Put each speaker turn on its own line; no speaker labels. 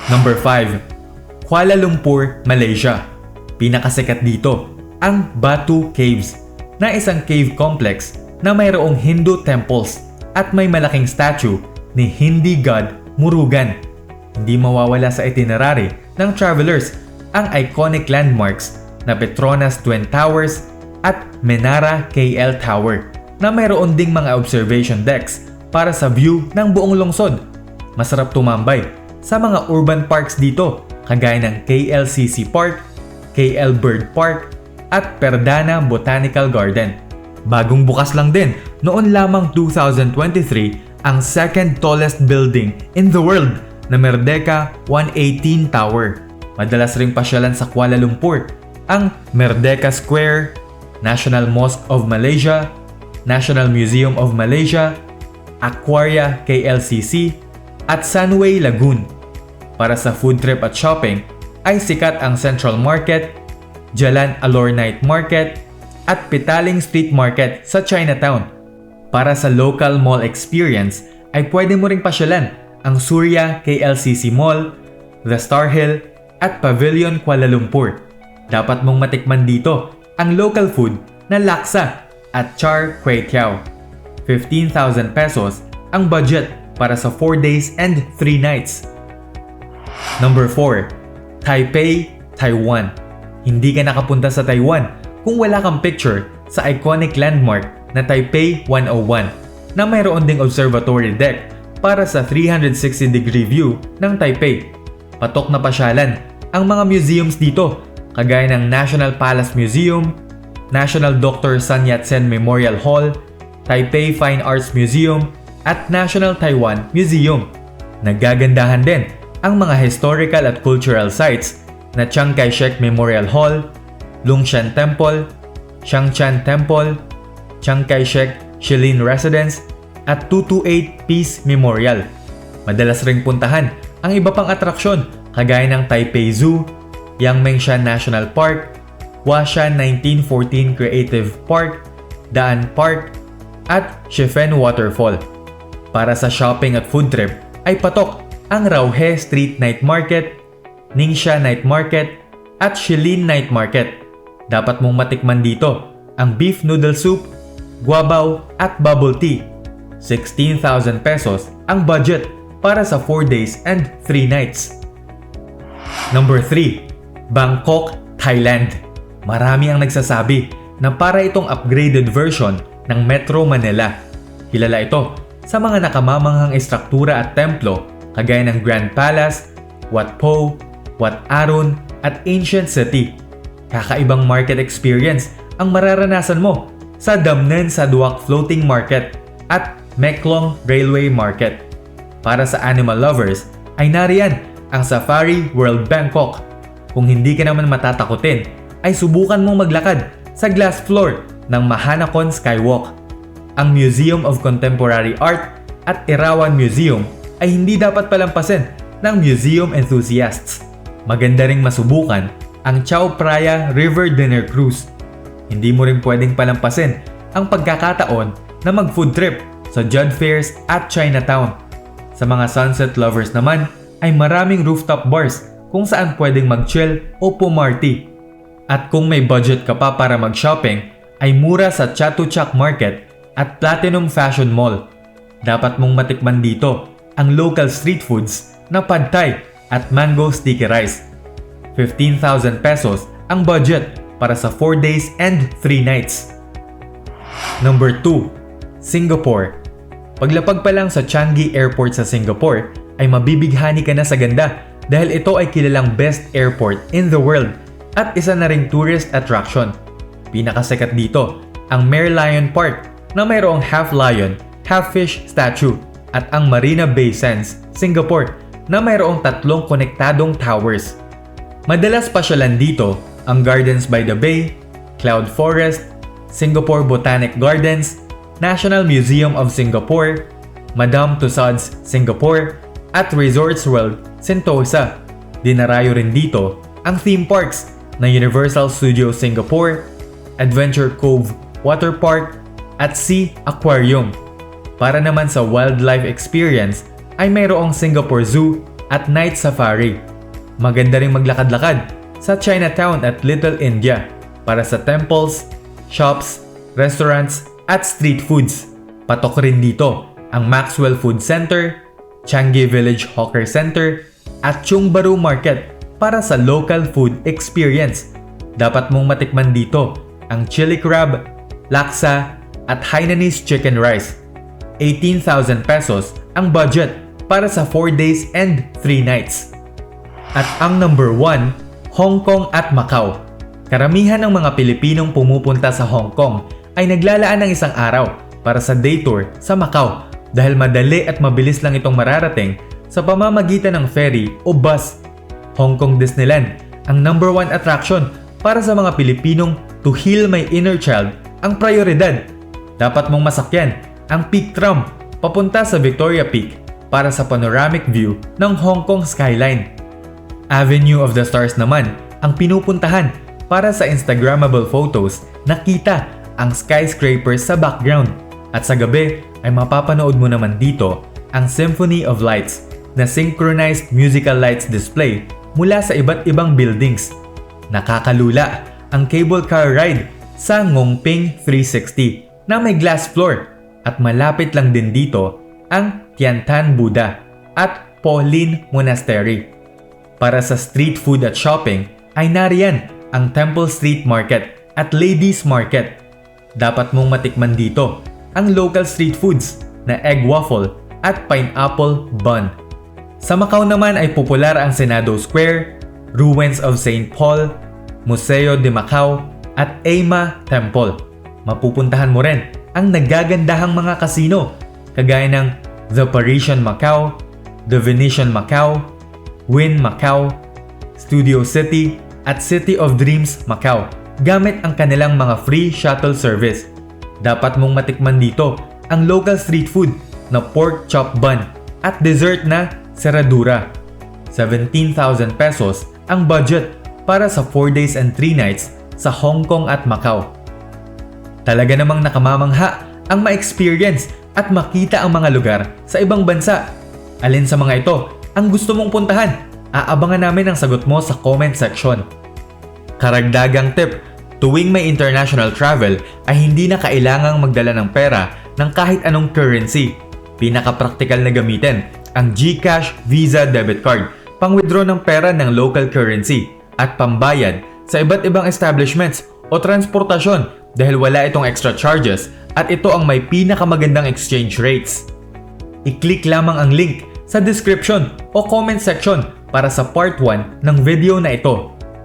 Number 5. Kuala Lumpur, Malaysia. Pinakasikat dito, ang Batu Caves, na isang cave complex na mayroong Hindu temples at may malaking statue ni Hindi god Murugan. Hindi mawawala sa itinerary ng travelers ang iconic landmarks na Petronas Twin Towers at Menara KL Tower na mayroon ding mga observation decks para sa view ng buong lungsod. Masarap tumambay sa mga urban parks dito kagaya ng KLCC Park, KL Bird Park at Perdana Botanical Garden. Bagong bukas lang din noon lamang 2023 ang second tallest building in the world na Merdeka 118 Tower. Madalas ring pasyalan sa Kuala Lumpur ang Merdeka Square, National Mosque of Malaysia, National Museum of Malaysia, Aquaria KLCC at Sunway Lagoon. Para sa food trip at shopping ay sikat ang Central Market, Jalan Alor Night Market at Petaling Street Market sa Chinatown. Para sa local mall experience ay pwede mo ring pasyalan ang Surya KLCC Mall, The Star Hill at Pavilion Kuala Lumpur. Dapat mong matikman dito ang local food na laksa at char kway teow. 15,000 pesos ang budget para sa 4 days and 3 nights. Number 4. Taipei, Taiwan. Hindi ka nakapunta sa Taiwan kung wala kang picture sa iconic landmark na Taipei 101 na mayroon ding observatory deck para sa 360-degree view ng Taipei. Patok na pasyalan ang mga museums dito kagaya ng National Palace Museum, National Dr. Sun Yat-sen Memorial Hall, Taipei Fine Arts Museum at National Taiwan Museum. Nagagandahan din ang mga historical at cultural sites na Chiang Kai-shek Memorial Hall, Lungshan Temple, Xiangchan Temple, Chiang Kai-shek Shilin Residence at 228 Peace Memorial. Madalas ring puntahan ang iba pang atraksyon kagaya ng Taipei Zoo, Yangmingshan National Park, Huashan 1914 Creative Park, Daan Park at Shifen Waterfall. Para sa shopping at food trip ay patok ang Rauhe Street Night Market, Ningxia Night Market at Shilin Night Market. Dapat mong matikman dito ang beef noodle soup, guabaw at bubble tea. 16,000 pesos ang budget para sa 4 days and 3 nights. Number 3. Bangkok, Thailand. Marami ang nagsasabi na para itong upgraded version ng Metro Manila. Kilala ito sa mga nakamamanghang estruktura at templo kagaya ng Grand Palace, Wat Po, Wat Arun at Ancient City. Kakaibang market experience ang mararanasan mo sa Damnen Saduak Floating Market at Meklong Railway Market. Para sa animal lovers ay nariyan ang Safari World Bangkok. Kung hindi ka naman matatakutin ay subukan mong maglakad sa glass floor ng Mahanakon Skywalk. Ang Museum of Contemporary Art at Erawan Museum ay hindi dapat palampasin ng museum enthusiasts. Maganda ring masubukan ang Chao Phraya River Dinner Cruise. Hindi mo rin pwedeng palampasin ang pagkakataon na mag-food trip sa Judd Fairs at Chinatown. Sa mga sunset lovers naman ay maraming rooftop bars kung saan pwedeng mag-chill o pumarty. At kung may budget ka pa para mag-shopping ay mura sa Chatuchak Market at Platinum Fashion Mall. Dapat mong matikman dito ang local street foods na pad thai at mango sticky rice. 15,000 pesos ang budget para sa 4 days and 3 nights. Number 2. Singapore. Paglapag pa lang sa Changi Airport sa Singapore ay mabibighani ka na sa ganda dahil ito ay kilalang best airport in the world at isa na ring tourist attraction. Pinakasikat dito ang Merlion Park na mayroong half lion, half fish statue at ang Marina Bay Sands, Singapore na mayroong 3 konektadong towers. Madalas pasyalan dito ang Gardens by the Bay, Cloud Forest, Singapore Botanic Gardens, National Museum of Singapore, Madame Tussauds Singapore at Resorts World Sentosa. Dinarayo rin dito ang theme parks na Universal Studios Singapore, Adventure Cove Water Park at Sea Aquarium. Para naman sa wildlife experience ay mayroong Singapore Zoo, at night safari. Maganda ring maglakad-lakad sa Chinatown at Little India para sa temples, shops, restaurants at street foods. Patok rin dito ang Maxwell Food Center, Changi Village Hawker Center at Chungbaru Market para sa local food experience. Dapat mong matikman dito ang chili crab, laksa at Hainanese chicken rice. 18,000 pesos ang budget para sa 4 days and 3 nights. At ang number 1, Hong Kong at Macau. Karamihan ng mga Pilipinong pumupunta sa Hong Kong ay naglalaan ng isang araw para sa day tour sa Macau dahil madali at mabilis lang itong mararating sa pamamagitan ng ferry o bus. Hong Kong Disneyland ang number 1 attraction para sa mga Pilipinong to heal my inner child ang prioridad. Dapat mong masakyan ang Peak Tram papunta sa Victoria Peak para sa panoramic view ng Hong Kong skyline. Avenue of the Stars naman ang pinupuntahan para sa Instagrammable photos na kita ang skyscrapers sa background. At sa gabi ay mapapanood mo naman dito ang Symphony of Lights na synchronized musical lights display mula sa iba't ibang buildings. Nakakalula ang cable car ride sa Ngongping 360 na may glass floor at malapit lang din dito ang Tiantan Buddha at Po Lin Monastery. Para sa street food at shopping ay nariyan ang Temple Street Market at Ladies Market. Dapat mong matikman dito ang local street foods na egg waffle at pineapple bun. Sa Macau naman ay popular ang Senado Square, Ruins of St. Paul, Museo de Macau at Ama Temple. Mapupuntahan mo rin ang nagagandahang mga casino kagaya ng The Parisian Macau, The Venetian Macau, Wynn Macau, Studio City at City of Dreams Macau gamit ang kanilang mga free shuttle service. Dapat mong matikman dito ang local street food na pork chop bun at dessert na serradura. 17,000 pesos ang budget para sa 4 days and 3 nights sa Hong Kong at Macau. Talaga namang nakamamangha ang ma-experience at makita ang mga lugar sa ibang bansa. Alin sa mga ito ang gusto mong puntahan? Aabangan namin ang sagot mo sa comment section. Karagdagang tip, tuwing may international travel ay hindi na kailangang magdala ng pera ng kahit anong currency. Pinaka-praktikal na gamitin ang GCash Visa Debit Card, pang-withdraw ng pera ng local currency at pambayad sa iba't ibang establishments o transportasyon dahil wala itong extra charges at ito ang may pinakamagandang exchange rates. I-click lamang ang link sa description o comment section para sa part 1 ng video na ito.